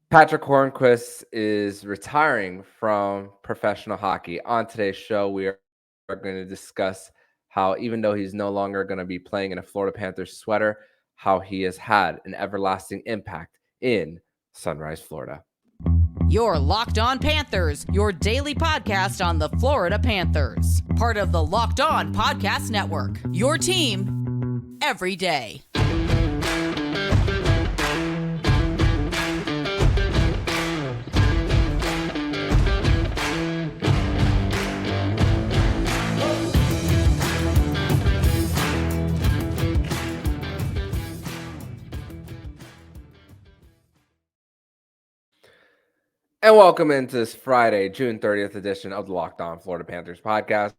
Patric Hornqvist is retiring from professional hockey. On today's show, we are going to discuss how, even though he's no longer going to be playing in a Florida Panthers sweater, how he has had an everlasting impact in Sunrise, Florida. You're Locked On Panthers, your daily podcast on the Florida Panthers. Part of the Locked On Podcast Network, your team every day. And welcome into this Friday, June 30th edition of the Locked On Florida Panthers podcast,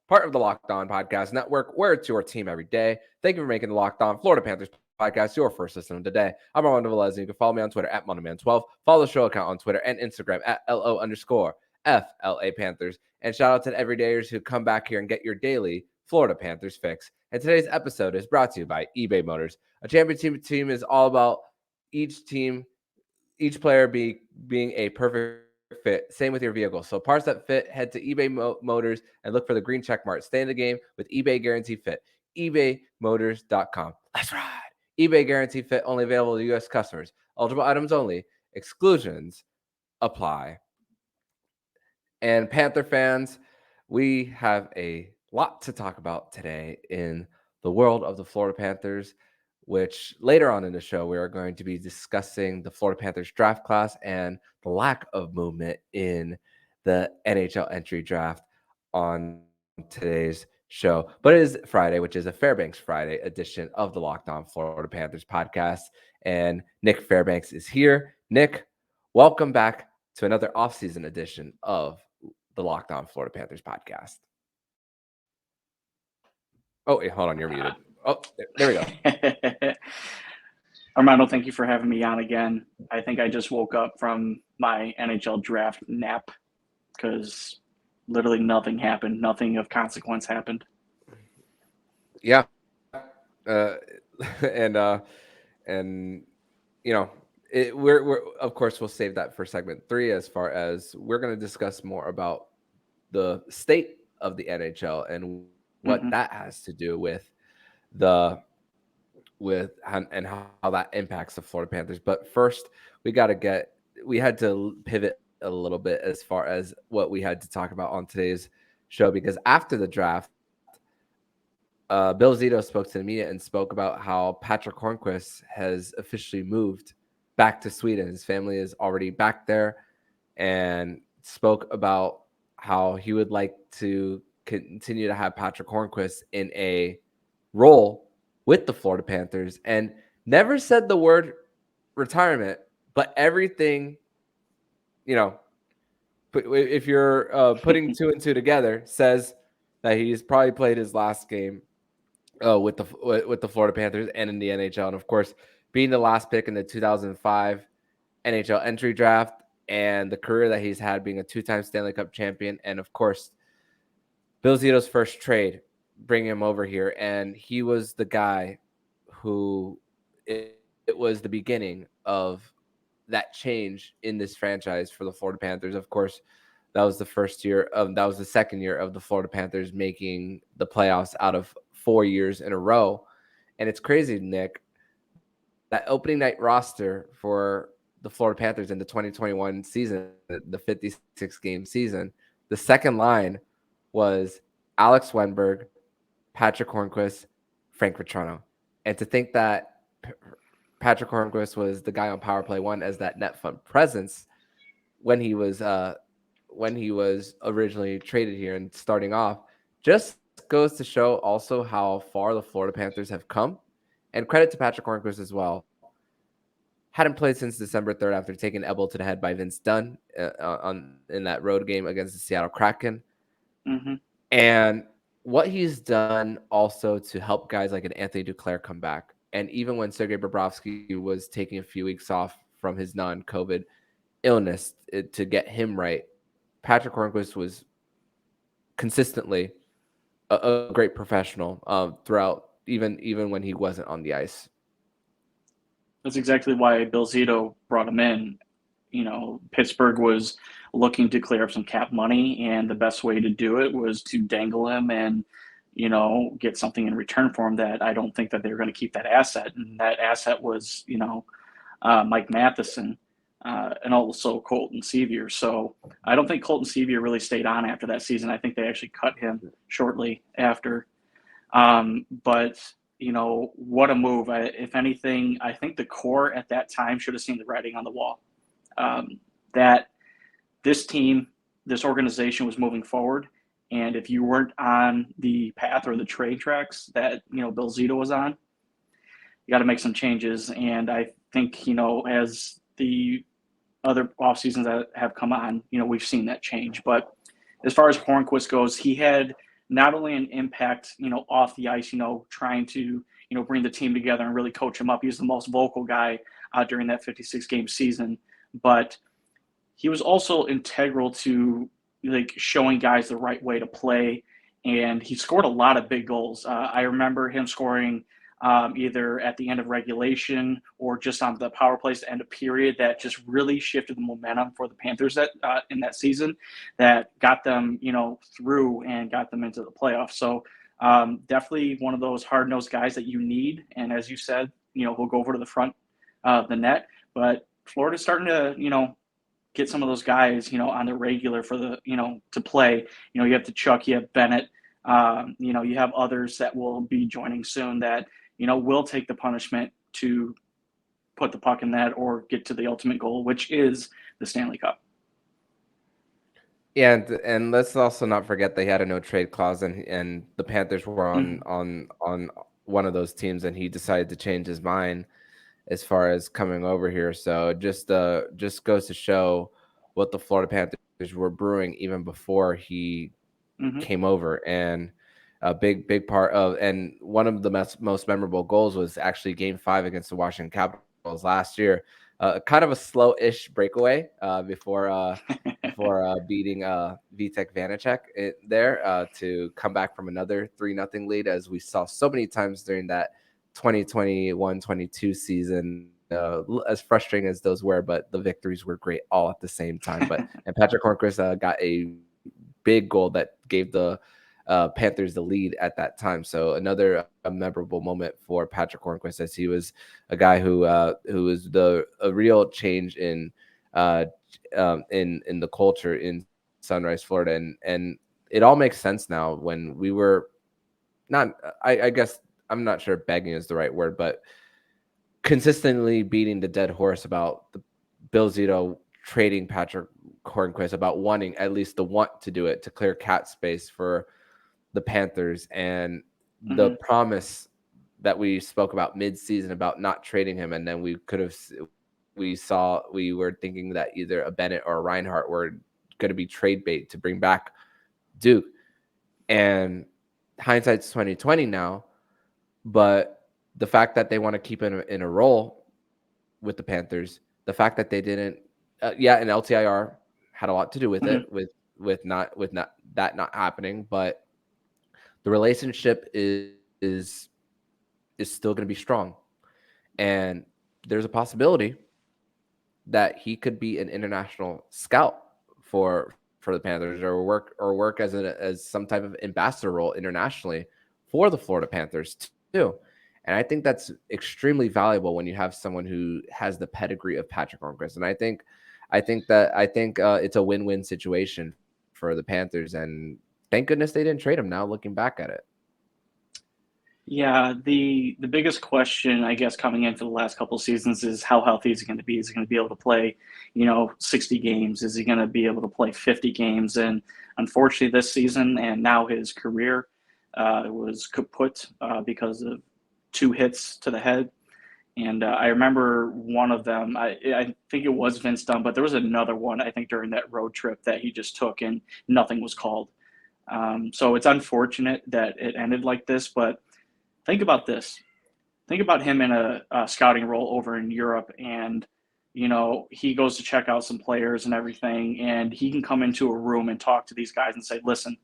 part of the Locked On Podcast Network, where it's your team every day. Thank you for making the Locked On Florida Panthers podcast your first listen of the day. I'm Armando Velez, and you can follow me on Twitter at MoneyMan12. Follow the show account on Twitter and Instagram at LO_FLA Panthers. And shout out to the everydayers who come back here and get your daily Florida Panthers fix. And today's episode is brought to you by eBay Motors. A champion team is all about each player being a perfect fit. Same with your vehicle. So parts that fit, head to eBay Motors and look for the green check mark. Stay in the game with eBay Guarantee Fit. ebaymotors.com. Let's ride. eBay Guarantee Fit only available to U.S. customers. Eligible items only. Exclusions apply. And Panther fans, we have a lot to talk about today in the world of the Florida Panthers, which later on in the show, we are going to be discussing the Florida Panthers draft class and the lack of movement in the NHL Entry Draft on today's show. But it is Friday, which is a Fairbanks Friday edition of the Locked On Florida Panthers podcast. And Nick Fairbanks is here. Nick, welcome back to another offseason edition of the Locked On Florida Panthers podcast. Oh, wait, hold on, you're muted. Oh, there we go. Armando, thank you for having me on again. I think I just woke up from my NHL draft nap because literally nothing happened. Nothing of consequence happened. Yeah. And you know, we're of course we'll save that for segment 3, as far as we're going to discuss more about the state of the NHL and what that has to do with how that impacts the Florida Panthers. But first, we had to pivot a little bit as far as what we had to talk about on today's show, because after the draft, Bill Zito spoke to the media and spoke about how Patric Hornqvist has officially moved back to Sweden. His family is already back there, and spoke about how he would like to continue to have Patric Hornqvist in a role with the Florida Panthers, and never said the word retirement, but everything, if you're putting 2 and 2 together, says that he's probably played his last game with the Florida Panthers and in the NHL. And of course, being the last pick in the 2005 NHL Entry Draft, and the career that he's had being a 2-time Stanley Cup champion, and of course, Bill Zito's first trade, bring him over here, and he was the guy who it was the beginning of that change in this franchise for the Florida Panthers. Of course, that was the second year of the Florida Panthers making the playoffs out of 4 years in a row. And it's crazy, Nick, that opening night roster for the Florida Panthers in the 2021 season, the 56-game season, the second line was Alex Wenberg, Patric Hornqvist, Frank Vatrano. And to think that Patric Hornqvist was the guy on Power Play 1 as that net front presence when he was originally traded here and starting off, just goes to show also how far the Florida Panthers have come. And credit to Patric Hornqvist as well. Hadn't played since December 3rd after taking an elbow to the head by Vince Dunn in that road game against the Seattle Kraken. Mm-hmm. And what he's done also to help guys like an Anthony Duclair come back. And even when Sergei Bobrovsky was taking a few weeks off from his non-COVID illness to get him right, Patric Hornqvist was consistently a great professional throughout, even when he wasn't on the ice. That's exactly why Bill Zito brought him in. Pittsburgh was looking to clear up some cap money, and the best way to do it was to dangle him and, get something in return for him. That I don't think that they were going to keep that asset. And that asset was, Mike Matheson, and also Colton Sevier. So I don't think Colton Sevier really stayed on after that season. I think they actually cut him shortly after. But what a move. If anything, I think the core at that time should have seen the writing on the wall. That this team, this organization was moving forward. And if you weren't on the path or the trade tracks that, Bill Zito was on, you got to make some changes. And I think, as the other off seasons that have come on, we've seen that change. But as far as Hornqvist goes, he had not only an impact, off the ice, trying to, bring the team together and really coach him up. He was the most vocal guy during that 56-game season. But he was also integral to showing guys the right way to play. And he scored a lot of big goals. I remember him scoring either at the end of regulation or just on the power plays to end a period that just really shifted the momentum for the Panthers in that season, that got them, through and got them into the playoffs. So definitely one of those hard-nosed guys that you need. And as you said, he'll go over to the front of the net. But Florida's starting to, get some of those guys, on the regular for the, to play. You have the Chuck, you have Bennett, you have others that will be joining soon that, will take the punishment to put the puck in that or get to the ultimate goal, which is the Stanley Cup. Yeah, and let's also not forget they had a no trade clause, and the Panthers were on one of those teams, and he decided to change his mind as far as coming over here. So just goes to show what the Florida Panthers were brewing even before he came over. And a big part of, and one of the most memorable goals was actually Game 5 against the Washington Capitals last year. Kind of a slow-ish breakaway before beating Vitek Vanacek there to come back from another 3-0 lead, as we saw so many times during that 2021-22 season. As frustrating as those were, but the victories were great all at the same time. And Patric Hornqvist got a big goal that gave the Panthers the lead at that time. So another memorable moment for Patric Hornqvist, as he was a guy who was a real change in the culture in Sunrise, Florida, and it all makes sense now. When we were not, I guess I'm not sure begging is the right word, but consistently beating the dead horse about the Bill Zito trading Patric Hornqvist, about wanting at least the want to do it to clear cap space for the Panthers, and the promise that we spoke about mid-season about not trading him, and then we were thinking that either a Bennett or a Reinhart were going to be trade bait to bring back Duke. And hindsight's 2020 now, but the fact that they want to keep him in a role with the Panthers, the fact that they didn't, and LTIR had a lot to do with it, with that not happening, but the relationship is still going to be strong, and there's a possibility that he could be an international scout for the Panthers, or work as some type of ambassador role internationally for the Florida Panthers too. And I think that's extremely valuable when you have someone who has the pedigree of Patric Hornqvist. And I think it's a win-win situation for the Panthers, and thank goodness they didn't trade him now, looking back at it. Yeah, the biggest question, I guess, coming into the last couple of seasons is how healthy is he going to be? Is he going to be able to play, 60 games? Is he going to be able to play 50 games? And unfortunately, this season and now his career was kaput because of 2 hits to the head. And I remember one of them, I think it was Vince Dunn, but there was another one, I think, during that road trip that he just took and nothing was called. So it's unfortunate that it ended like this, but think about this. Think about him in a scouting role over in Europe, and, he goes to check out some players and everything, and he can come into a room and talk to these guys and say, listen,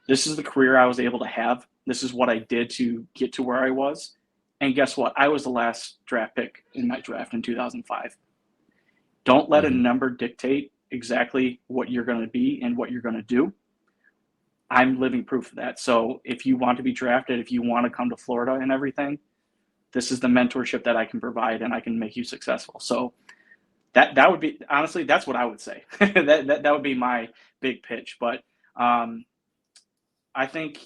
this is the career I was able to have. This is what I did to get to where I was. And guess what? I was the last draft pick in my draft in 2005. Don't let a number dictate exactly what you're going to be and what you're going to do. I'm living proof of that. So if you want to be drafted, if you want to come to Florida and everything, this is the mentorship that I can provide, and I can make you successful. So that would be, honestly, that's what I would say. that would be my big pitch. But I think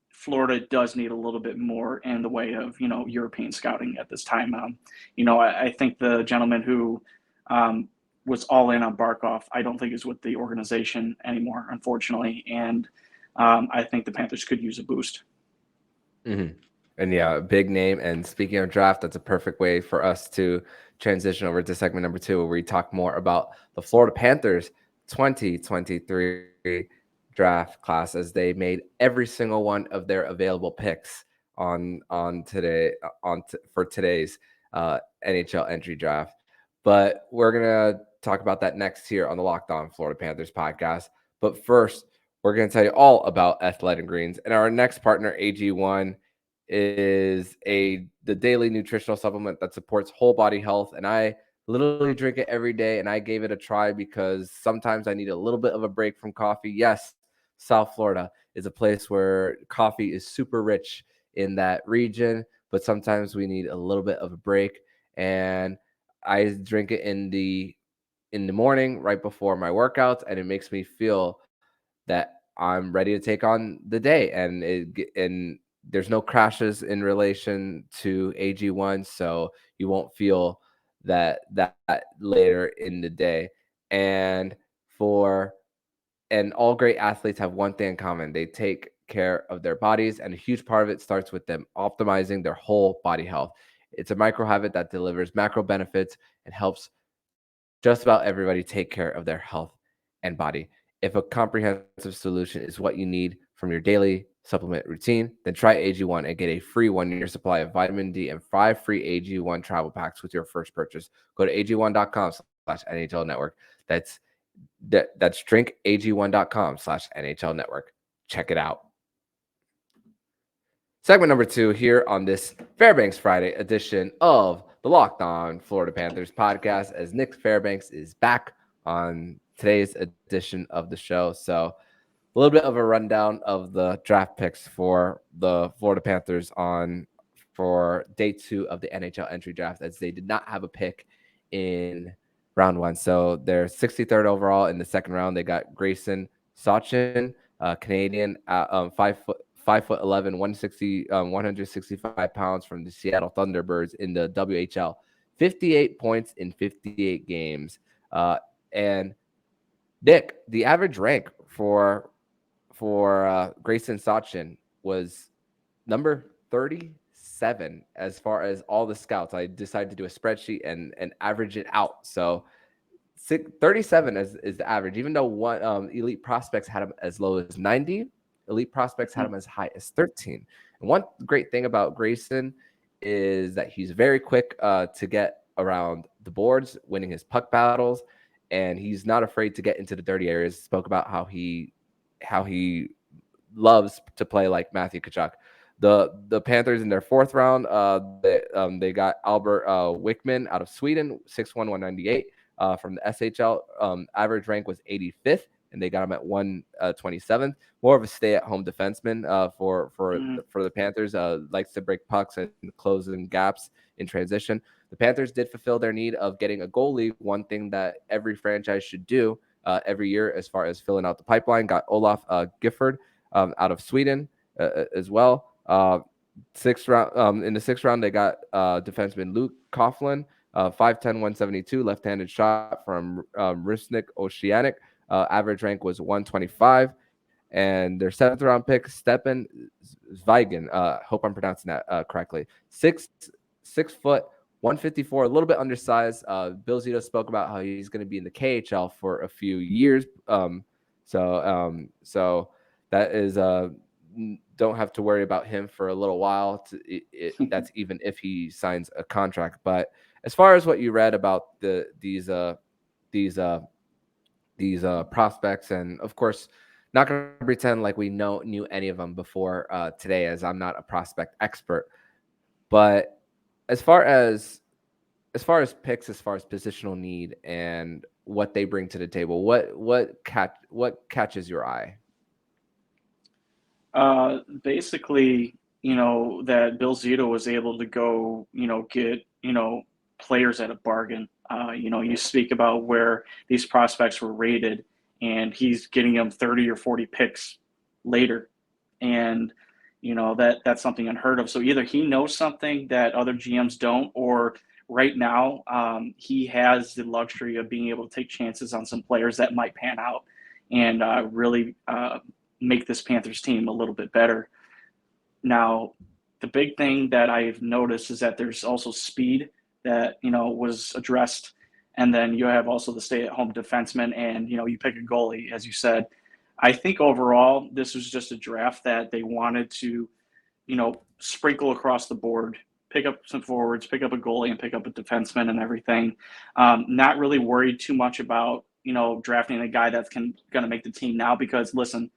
Florida does need a little bit more in the way of, European scouting at this time. I think the gentleman who was all in on Barkov, I don't think is with the organization anymore, unfortunately. And I think the Panthers could use a boost. Mm-hmm. And yeah, big name. And speaking of draft, that's a perfect way for us to transition over to segment number 2, where we talk more about the Florida Panthers 2023 draft class, as they made every single one of their available picks for today's NHL entry draft. But we're gonna talk about that next here on the Locked On Florida Panthers podcast. But first, we're gonna tell you all about Athletic Greens, and our next partner, AG1, is the daily nutritional supplement that supports whole body health. And I literally drink it every day, and I gave it a try because sometimes I need a little bit of a break from coffee. Yes, South Florida is a place where coffee is super rich in that region, but sometimes we need a little bit of a break. And I drink it in the morning right before my workouts, and it makes me feel that I'm ready to take on the day. And there's no crashes in relation to AG1, so you won't feel that later in the day. And all great athletes have one thing in common: they take care of their bodies, and a huge part of it starts with them optimizing their whole body health. It's a micro habit that delivers macro benefits and helps just about everybody take care of their health and body. If a comprehensive solution is what you need from your daily supplement routine, then try AG1 and get a free 1-year supply of vitamin D and 5 free AG1 travel packs with your first purchase. Go to ag1.com/NHL network. That's drinkag1.com/NHL network. Check it out. Segment number 2 here on this Fairbanks Friday edition of the Locked On Florida Panthers podcast, as Nick Fairbanks is back on today's edition of the show. So a little bit of a rundown of the draft picks for the Florida Panthers for day 2 of the NHL entry draft, as they did not have a pick in round 1. So they're 63rd overall in the second round. They got Grayson Sachin, Canadian, 5'11", 165 pounds, from the Seattle Thunderbirds in the WHL. 58 points in 58 games. And Nick, the average rank for Grayson Sachin was number 37 as far as all the scouts. I decided to do a spreadsheet and average it out. So 37 is the average, even though one elite prospects had him as low as 90. Elite prospects had him as high as 13. And one great thing about Grayson is that he's very quick to get around the boards, winning his puck battles, and he's not afraid to get into the dirty areas. Spoke about how he loves to play like Matthew Tkachuk. The Panthers in their 4th round, they got Albert Wickman out of Sweden, 6'1", 198 from the SHL. Average rank was 85th. And they got him at 127th. More of a stay-at-home defenseman for the Panthers. Likes to break pucks and close in gaps in transition. The Panthers did fulfill their need of getting a goalie, one thing that every franchise should do every year as far as filling out the pipeline. Got Olaf Gifford out of Sweden as well. 6th round, in the 6th round, they got defenseman Luke Coughlin, 5'10", 172, left-handed shot from Rusnik Oceanic. Average rank was 125. And their 7th round pick, Stepan Zvigan, hope I'm pronouncing that correctly. 6 foot, 154, a little bit undersized. Bill Zito spoke about how he's going to be in the KHL for a few years. So that is don't have to worry about him for a little while. That's even if he signs a contract. But as far as what you read about these prospects, and of course, not going to pretend like we knew any of them before today, as I'm not a prospect expert. But as far as picks, as far as positional need and what they bring to the table, what catches your eye? Basically, that Bill Zito was able to go, get, players at a bargain. You speak about where these prospects were rated, and he's getting them 30 or 40 picks later. And, that's something unheard of. So either he knows something that other GMs don't, or right now he has the luxury of being able to take chances on some players that might pan out and really make this Panthers team a little bit better. Now, the big thing that I've noticed is that there's also speed that, was addressed. And then you have also the stay-at-home defenseman, and, you pick a goalie, as you said. I think overall, this was just a draft that they wanted to, sprinkle across the board, pick up some forwards, pick up a goalie, and pick up a defenseman and everything. Not really worried too much about, drafting a guy that's going to make the team now, because, listen,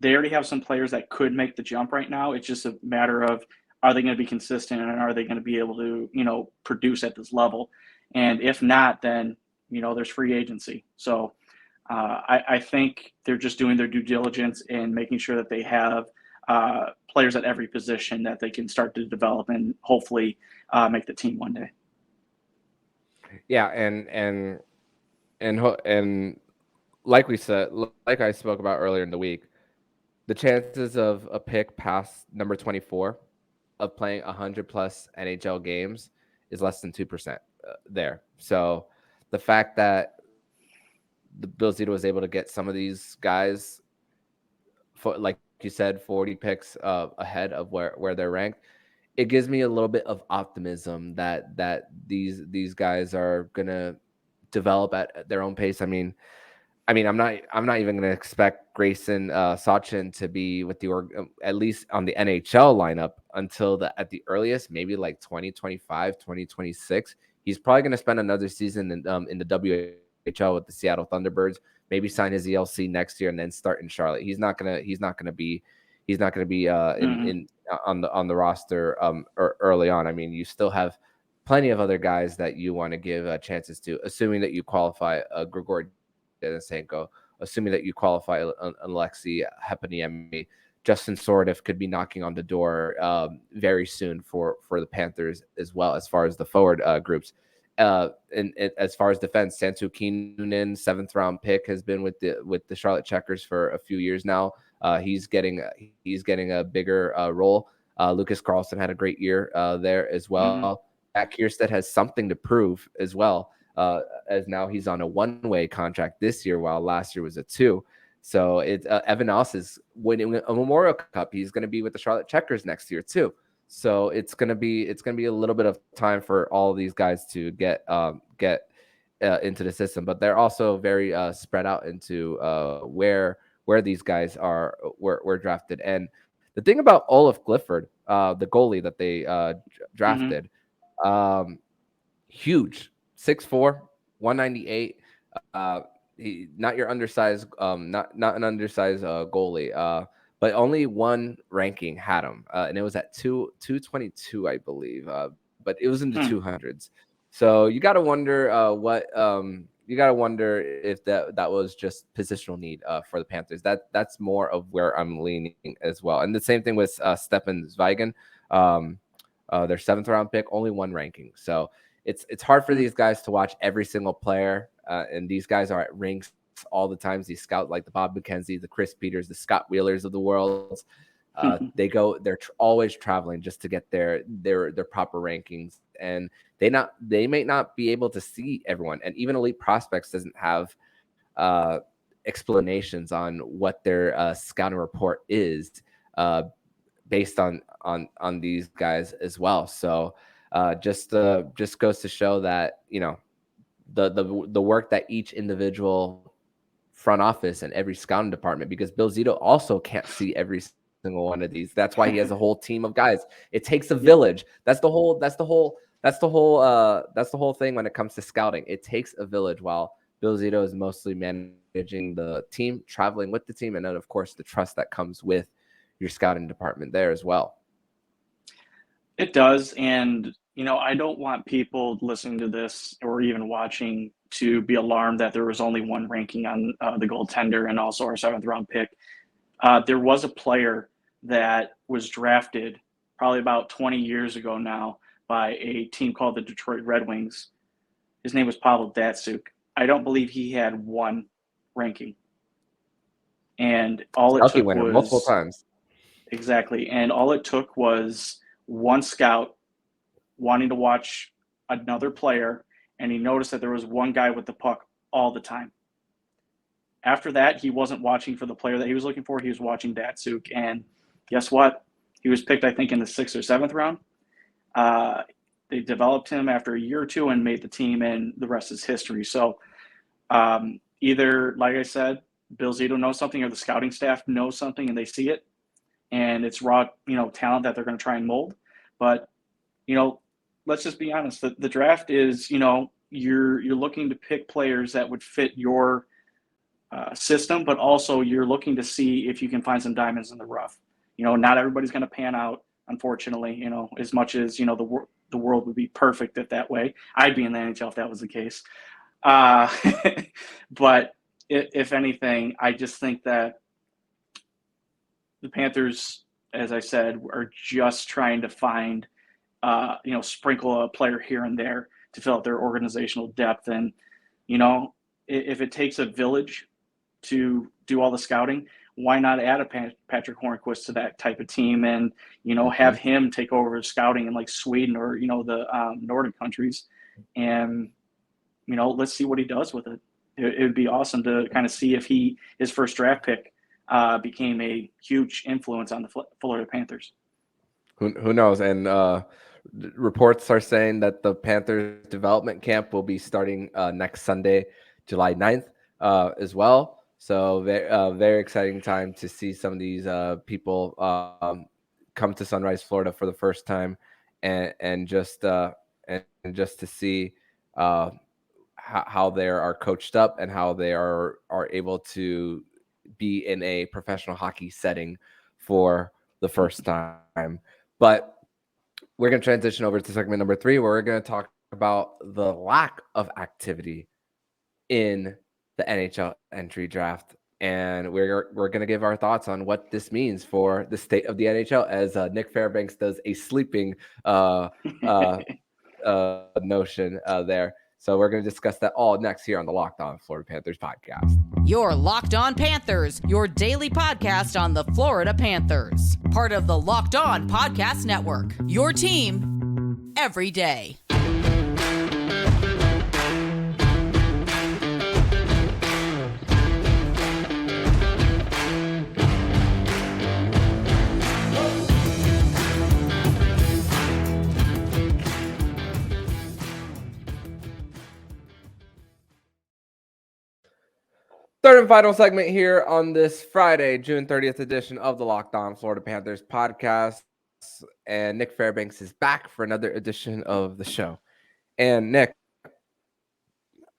they already have some players that could make the jump right now. It's just a matter of, are they going to be consistent, and are they going to be able to, produce at this level? And if not, then, there's free agency. So I think they're just doing their due diligence and making sure that they have players at every position that they can start to develop and hopefully make the team one day. Yeah, and like we said, like I spoke about earlier in the week, the chances of a pick past number 24 of playing 100 plus NHL games is less than 2% there. So the fact that the Bill Zito was able to get some of these guys, for, like you said, 40 picks ahead of where they're ranked, it gives me a little bit of optimism that these guys are gonna develop at their own pace. I mean, I'm not even going to expect Grayson Sachin to be with the at least on the NHL lineup until at the earliest, maybe like 2025, 2026. He's probably going to spend another season in the WHL with the Seattle Thunderbirds, maybe sign his ELC next year and then start in Charlotte. He's not going to be in on the roster early on. I mean, you still have plenty of other guys that you want to give chances to, assuming that you qualify Grigor Denisenko, assuming that you qualify Alexei Heponiemi. Justin Sordiff could be knocking on the door very soon for the Panthers as well, as far as the forward groups. And as far as defense, Santu Kinnunen, 7th round pick, has been with the Charlotte Checkers for a few years now. He's getting a bigger role. Lucas Carlson had a great year there as well. Jack Kierstead has something to prove as well. As now he's on a one-way contract this year, while last year was a 2. So it's Evan Oss is winning a Memorial Cup. He's going to be with the Charlotte Checkers next year too. So it's going to be a little bit of time for all of these guys to get into the system. But they're also very spread out into where these guys were drafted. And the thing about Olaf Clifford, the goalie that they drafted, huge. 6'4", 198. Not your undersized, not an undersized goalie. But only one ranking had him, and it was at 222, I believe. But it was in the 200s. So you got to wonder you got to wonder if that was just positional need for the Panthers. That's more of where I'm leaning as well. And the same thing with Stefan Zweigen, their 7th round pick, only one ranking. So it's hard for these guys to watch every single player, and these guys are at rinks all the time. These scouts like the Bob McKenzie, the Chris Peters, the Scott Wheelers of the world, they're always traveling just to get their proper rankings, and they may not be able to see everyone. And even Elite Prospects doesn't have explanations on what their scouting report is based on these guys as well. So just goes to show that, the work that each individual front office and every scouting department, because Bill Zito also can't see every single one of these. That's why he has a whole team of guys. It takes a village. That's the whole thing when it comes to scouting. It takes a village, while Bill Zito is mostly managing the team, traveling with the team, and then of course the trust that comes with your scouting department there as well. It does. And I don't want people listening to this or even watching to be alarmed that there was only one ranking on the goaltender and also our 7th-round pick. There was a player that was drafted probably about 20 years ago now by a team called the Detroit Red Wings. His name was Pavel Datsyuk. I don't believe he had one ranking. And all it Selkie took winner multiple was times. exactly. And all it took was one scout wanting to watch another player, and he noticed that there was one guy with the puck all the time. After that, he wasn't watching for the player that he was looking for. He was watching Datsyuk, and guess what? He was picked, I think, in the 6th or 7th round. They developed him after a year or two and made the team, and the rest is history. So either, like I said, Bill Zito knows something or the scouting staff knows something and they see it, and it's raw, talent that they're going to try and mold. But, let's just be honest. The draft is, you're looking to pick players that would fit your system, but also you're looking to see if you can find some diamonds in the rough. Not everybody's going to pan out, unfortunately, as much as, the world would be perfect if that way. I'd be in the NHL if that was the case. But if anything, I just think that the Panthers, as I said, are just trying to find, sprinkle a player here and there to fill out their organizational depth. And, if it takes a village to do all the scouting, why not add a Patric Hornqvist to that type of team and, have him take over scouting in like Sweden or, the Nordic countries. And, let's see what he does with it. It would be awesome to kind of see if his first draft pick became a huge influence on the Florida Panthers. Who knows? And reports are saying that the Panthers development camp will be starting next Sunday, July 9th as well. So very exciting time to see some of these people come to Sunrise, Florida for the first time, and just to see how they are coached up and how they are able to be in a professional hockey setting for the first time. But we're going to transition over to segment number 3, where we're going to talk about the lack of activity in the NHL entry draft. And we're going to give our thoughts on what this means for the state of the NHL, as Nick Fairbanks does a sleeping notion there. So we're going to discuss that all next here on the Locked On Florida Panthers podcast. Your Locked On Panthers, your daily podcast on the Florida Panthers. Part of the Locked On Podcast Network, your team every day. Third and final segment here on this Friday, June 30th edition of the Locked On Florida Panthers podcast. And Nick Fairbanks is back for another edition of the show. And Nick,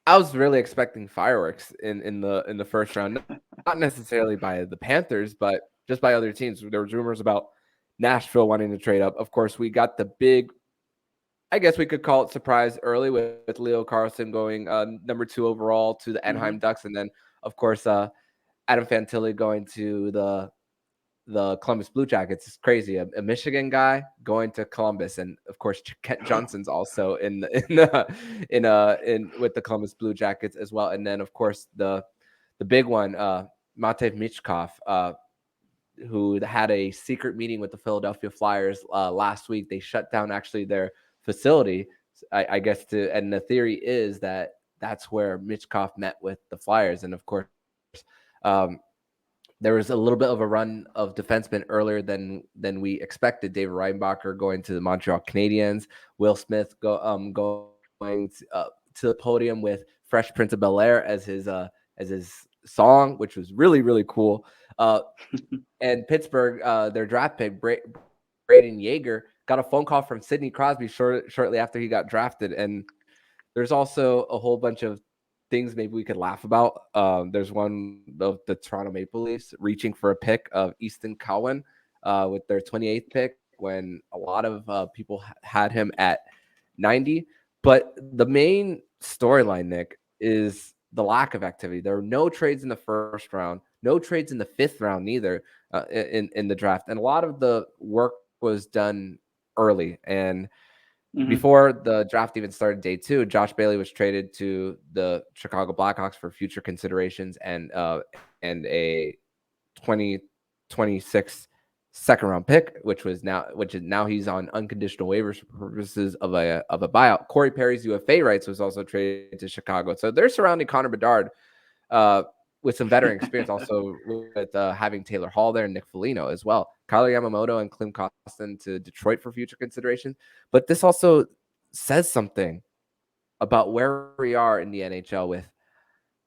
I was really expecting fireworks in the first round, not necessarily by the Panthers, but just by other teams. There was rumors about Nashville wanting to trade up. Of course, we got the big, I guess we could call it surprise early with Leo Carlsson going number 2 overall to the Anaheim Ducks, and then of course Adam Fantilli going to the Columbus Blue Jackets. Is crazy. A Michigan guy going to Columbus, and of course Kent Johnson's also in with the Columbus Blue Jackets as well. And then of course the big one, Matev Michkov, who had a secret meeting with the Philadelphia Flyers last week. They shut down actually their facility, I guess, and the theory is that that's where Michkov met with the Flyers. And of course, there was a little bit of a run of defensemen earlier than we expected. David Reinbacher going to the Montreal Canadiens, Will Smith going to the podium with Fresh Prince of Bel-Air as his song, which was really, really cool. And Pittsburgh, their draft pick, Braden Yeager, got a phone call from Sidney Crosby shortly after he got drafted. And there's also a whole bunch of things maybe we could laugh about. There's one of the Toronto Maple Leafs reaching for a pick of Easton Cowan with their 28th pick, when a lot of people had him at 90. But the main storyline, Nick, is the lack of activity. There were no trades in the first round, no trades in the fifth round neither in the draft. And a lot of the work was done early. And before the draft even started day 2, Josh Bailey was traded to the Chicago Blackhawks for future considerations and a 2026 second round pick, which is now he's on unconditional waivers for purposes of a buyout. Corey Perry's UFA rights was also traded to Chicago. So they're surrounding Connor Bedard with some veteran experience, also with having Taylor Hall there and Nick Foligno as well. Kyler Yamamoto and Klim Kostin to Detroit for future consideration. But this also says something about where we are in the NHL with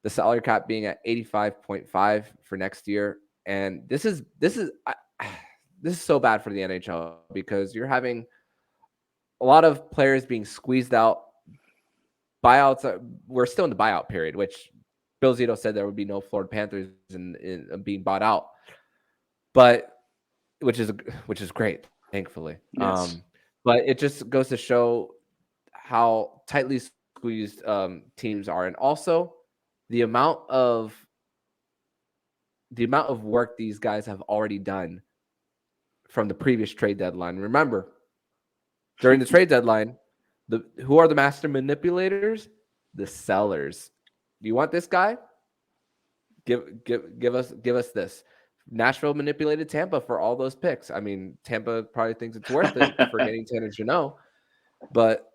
the salary cap being at 85.5 for next year. And this is so bad for the NHL because you're having a lot of players being squeezed out. Buyouts we're still in the buyout period, which Bill Zito said there would be no Florida Panthers in being bought out, but which is great, thankfully. Yes. But it just goes to show how tightly squeezed teams are, and also the amount of work these guys have already done from the previous trade deadline. Remember, during the trade deadline, who are the master manipulators? The sellers. Do you want this guy? Give us this. Nashville manipulated Tampa for all those picks. I mean, Tampa probably thinks it's worth it for getting Tanner Jeannot, but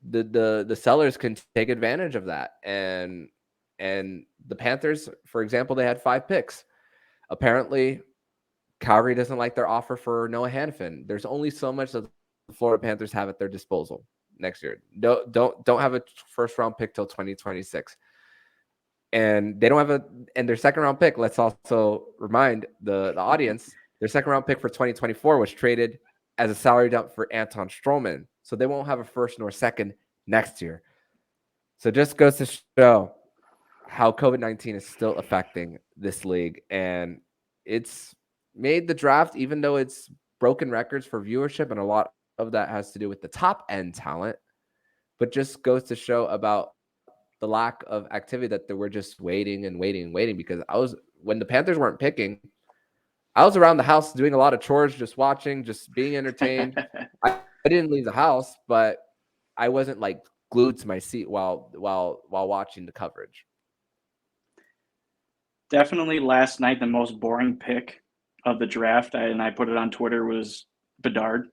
the sellers can take advantage of that. And the Panthers, for example, they had 5 picks. Apparently, Calgary doesn't like their offer for Noah Hanifin. There's only so much that the Florida Panthers have at their disposal next year. Don't have a first round pick till 2026. And they don't have and their second round pick, let's also remind the audience, their second round pick for 2024 was traded as a salary dump for Anton Stroman. So they won't have a first nor second next year. So just goes to show how COVID-19 is still affecting this league. And it's made the draft, even though it's broken records for viewership, and a lot of that has to do with the top end talent, but just goes to show about the lack of activity, that they were just waiting and waiting and waiting. Because when the Panthers weren't picking, I was around the house doing a lot of chores, just watching, just being entertained. I didn't leave the house, but I wasn't like glued to my seat while watching the coverage. Definitely last night, the most boring pick of the draft, and I put it on Twitter, was Bedard.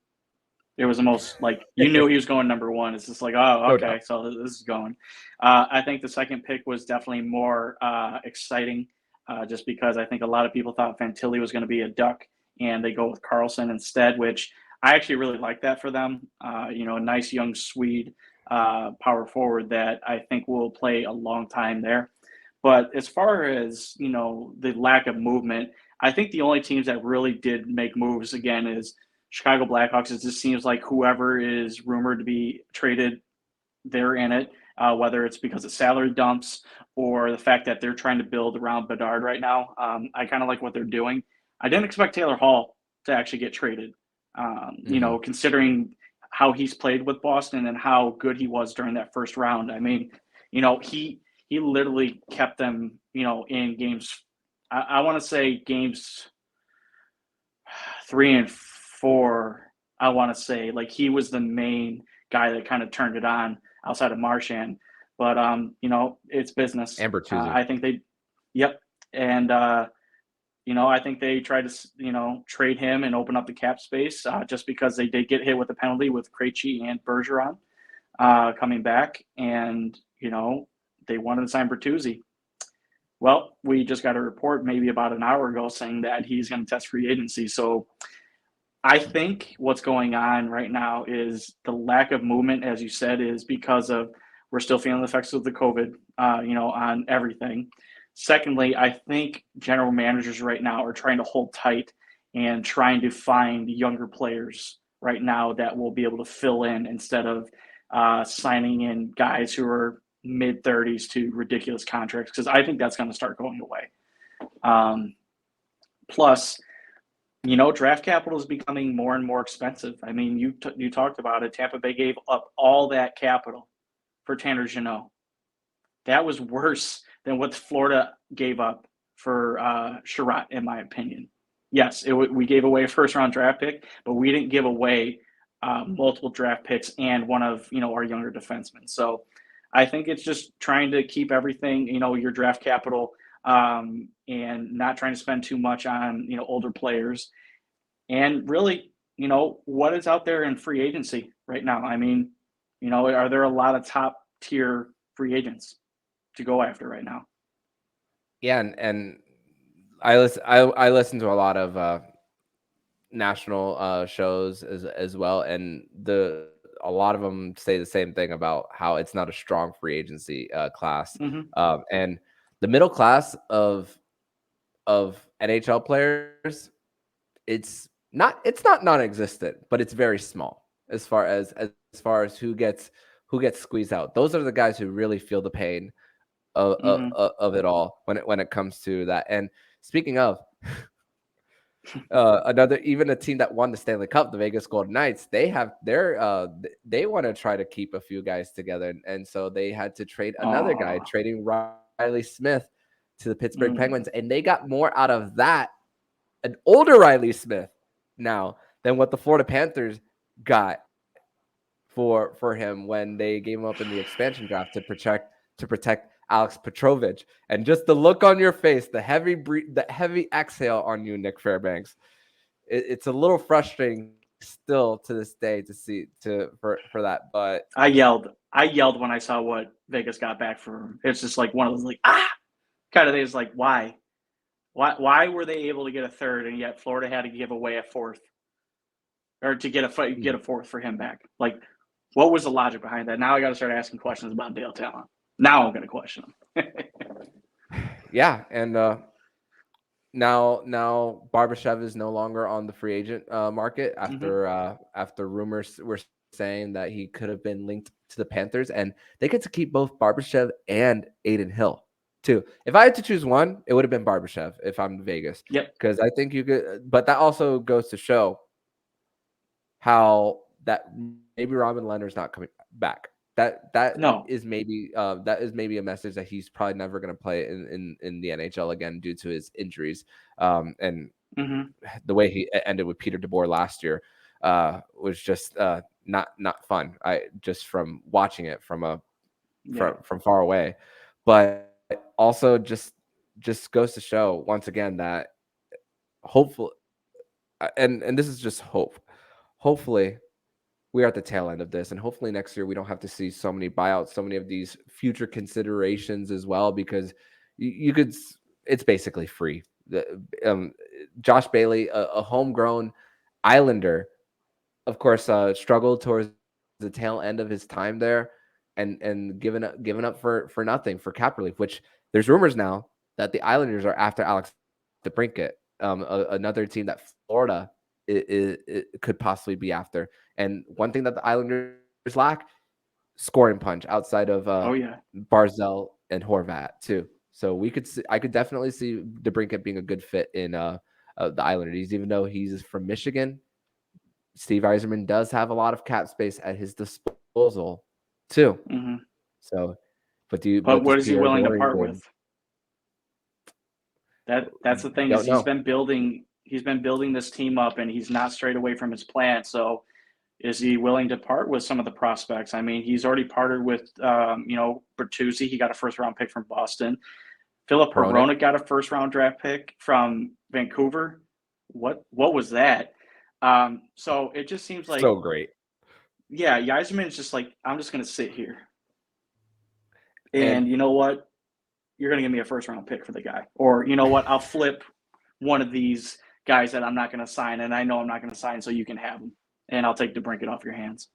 It was the most, like, you knew he was going number 1. It's just like, oh, okay, so this is going. I think the second pick was definitely more exciting, just because I think a lot of people thought Fantilli was going to be a Duck, and they go with Carlson instead, which I actually really like that for them. A nice young Swede power forward that I think will play a long time there. But as far as, the lack of movement, I think the only teams that really did make moves, again, is Chicago Blackhawks. It just seems like whoever is rumored to be traded, they're in it, whether it's because of salary dumps or the fact that they're trying to build around Bedard right now. I kind of like what they're doing. I didn't expect Taylor Hall to actually get traded, considering how he's played with Boston and how good he was during that first round. I mean, he literally kept them, in games. I want to say games 3 and 4. I want to say, like, he was the main guy that kind of turned it on outside of Marchand. But it's business. And Bertuzzi. I think and I think they tried to trade him and open up the cap space, just because they did get hit with a penalty with Krejci and Bergeron coming back, and they wanted to sign Bertuzzi. Well, we just got a report maybe about an hour ago saying that he's going to test free agency. So I think what's going on right now is the lack of movement, as you said, is because of we're still feeling the effects of the COVID, on everything. Secondly, I think general managers right now are trying to hold tight and trying to find younger players right now that will be able to fill in instead of signing in guys who are mid-30s to ridiculous contracts, because I think that's going to start going away. Plus, Draft capital is becoming more and more expensive. I mean, you talked about it. Tampa Bay gave up all that capital for Tanner Jeannot. That was worse than what Florida gave up for Sherratt, in my opinion. Yes, we gave away a first-round draft pick, but we didn't give away multiple draft picks and one of our younger defensemen. So I think it's just trying to keep everything, your draft capital, and not trying to spend too much on older players. And really, what is out there in free agency right now? I mean, are there a lot of top tier free agents to go after right now? Yeah, and I listen to a lot of national shows as well, and a lot of them say the same thing about how it's not a strong free agency class, and the middle class of NHL players, it's not non-existent, but it's very small as far as who gets squeezed out. Those are the guys who really feel the pain of it all when it comes to that. And speaking of even a team that won the Stanley Cup, the Vegas Golden Knights, they have they want to try to keep a few guys together, and so they had to trade another guy, trading Riley Smith to the Pittsburgh Penguins, and they got more out of that, an older Riley Smith now, than what the Florida Panthers got for him when they gave him up in the expansion draft to protect Alex Petrovich. And just the look on your face, the heavy exhale on you, Nick Fairbanks, it's a little frustrating still to this day to see for that. But I yelled when I saw what Vegas got back for him. It's just like one of those kind of things. Like, why were they able to get a third and yet Florida had to give away a fourth, or to get a fourth for him back? Like, what was the logic behind that? Now I got to start asking questions about Dale Talon. Now I'm going to question him. Yeah, and now Barbashev is no longer on the free agent market after rumors were saying that he could have been linked to the Panthers, and they get to keep both Barbashev and Adin Hill too. If I had to choose one, it would have been Barbashev if I'm Vegas. Yep. Because I think you could, but that also goes to show how that maybe Robin Leonard's not coming back. That is maybe a message that he's probably never going to play in the NHL again due to his injuries. And the way he ended with Peter DeBoer last year was just not fun. I just from watching it from far away, but also just goes to show once again that hopefully, and this is just hope. Hopefully, we are at the tail end of this, and hopefully next year we don't have to see so many buyouts, so many of these future considerations as well, because you could. It's basically free. Josh Bailey, a homegrown Islander, of course, struggled towards the tail end of his time there, and given up for nothing for cap relief. Which there's rumors now that the Islanders are after Alex DeBrincat, another team that Florida it could possibly be after. And one thing that the Islanders lack, scoring punch outside of Barzal and Horvat too. So I could definitely see DeBrincat being a good fit in the Islanders, even though he's from Michigan. Steve Yzerman does have a lot of cap space at his disposal too. So, but what is he willing to part with? That's the thing, is he's been building this team up, and he's not strayed away from his plan. So is he willing to part with some of the prospects? I mean, he's already parted with, Bertuzzi. He got a first-round pick from Boston. Philip Hronek got a first-round draft pick from Vancouver. What was that? So it just seems like so great. Yeah, Yzerman is just like, I'm just going to sit here. And you know what? You're going to give me a first-round pick for the guy. Or you know what? I'll flip one of these guys that I'm not going to sign, and I know I'm not going to sign, so you can have them. And I'll take DeBrincat off your hands.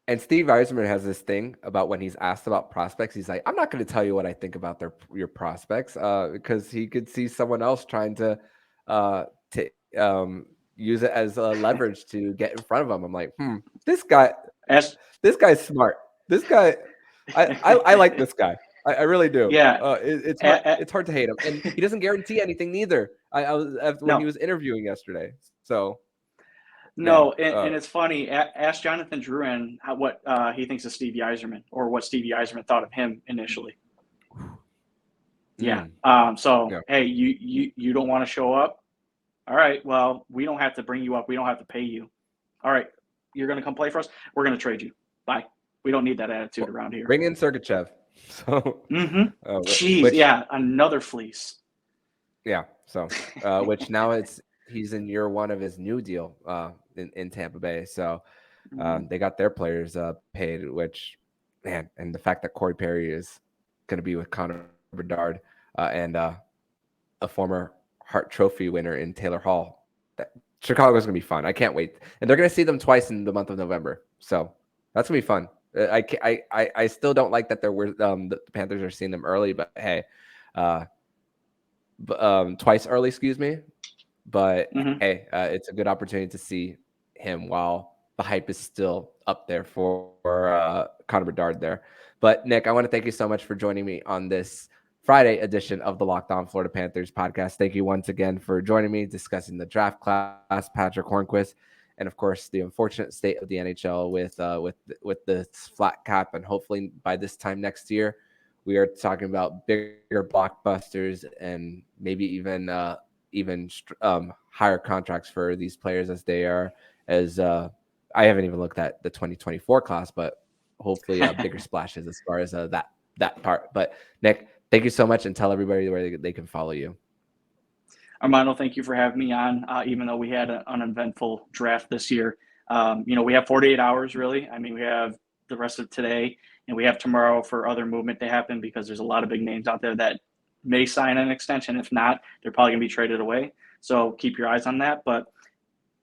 And Steve Yzerman has this thing about when he's asked about prospects, he's like, I'm not going to tell you what I think about your prospects, because he could see someone else trying to use it as a leverage to get in front of him. I'm like, this guy's smart. This guy, I like this guy. I really do. Yeah. It's hard to hate him, and he doesn't guarantee anything neither. I was when he was interviewing yesterday. So no, and it's funny. Ask Jonathan Drouin what he thinks of Stevie Yzerman, or what Stevie Yzerman thought of him initially. Yeah. Hey, you don't want to show up? All right. Well, we don't have to bring you up. We don't have to pay you. All right. You're going to come play for us. We're going to trade you. Bye. We don't need that attitude around here. Bring in Sergachev. So, Jeez, another fleece. Yeah. So, which now he's in year one of his new deal in Tampa Bay. So, they got their players paid. Which, man, and the fact that Corey Perry is going to be with Connor Bedard and a former Hart Trophy winner in Taylor Hall. Chicago's going to be fun. I can't wait. And they're going to see them twice in the month of November. So that's going to be fun. I still don't like that the Panthers are seeing them early, but hey, twice early, excuse me. But hey, it's a good opportunity to see him while the hype is still up there for Connor Bedard there. But Nick, I want to thank you so much for joining me on this Friday edition of the Locked On Florida Panthers podcast. Thank you once again for joining me, discussing the draft class, Patric Hornqvist, and of course the unfortunate state of the NHL with the flat cap. And hopefully by this time next year, we are talking about bigger blockbusters and maybe even higher contracts for these players as they are. I haven't even looked at the 2024 class, but hopefully bigger splashes as far as that part. But Nick, thank you so much, and tell everybody where they can follow you. Armando, thank you for having me on. Even though we had an uneventful draft this year, we have 48 hours really. I mean, we have the rest of today, and we have tomorrow for other movement to happen, because there's a lot of big names out there that may sign an extension. If not, they're probably going to be traded away. So keep your eyes on that. But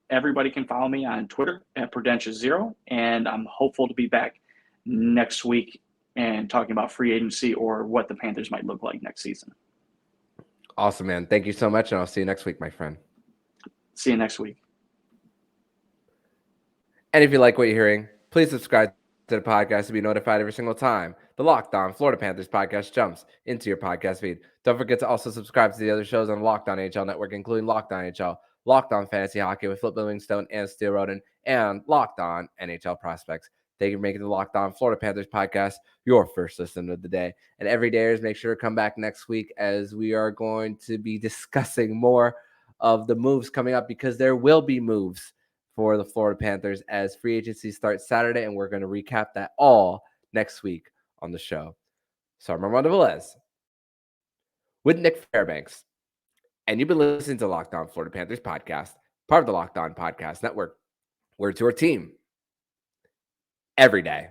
everybody can follow me on Twitter at Prudential0, and I'm hopeful to be back next week and talking about free agency or what the Panthers might look like next season. Awesome, man. Thank you so much, and I'll see you next week, my friend. See you next week. And if you like what you're hearing, please subscribe to the podcast to be notified every single time the Locked On Florida Panthers podcast jumps into your podcast feed. Don't forget to also subscribe to the other shows on Locked On NHL Network, including Locked On NHL, Locked On Fantasy Hockey with Flip Livingstone and Steele Roden, and Locked On NHL Prospects. Thank you for making the Locked On Florida Panthers podcast your first listen of the day. And every dayers, make sure to come back next week, as we are going to be discussing more of the moves coming up, because there will be moves for the Florida Panthers as free agency starts Saturday, and we're going to recap that all next week on the show. So I'm Armando Velez with Nick Fairbanks, and you've been listening to Locked On Florida Panthers podcast, part of the Locked On Podcast Network. We're to our team every day.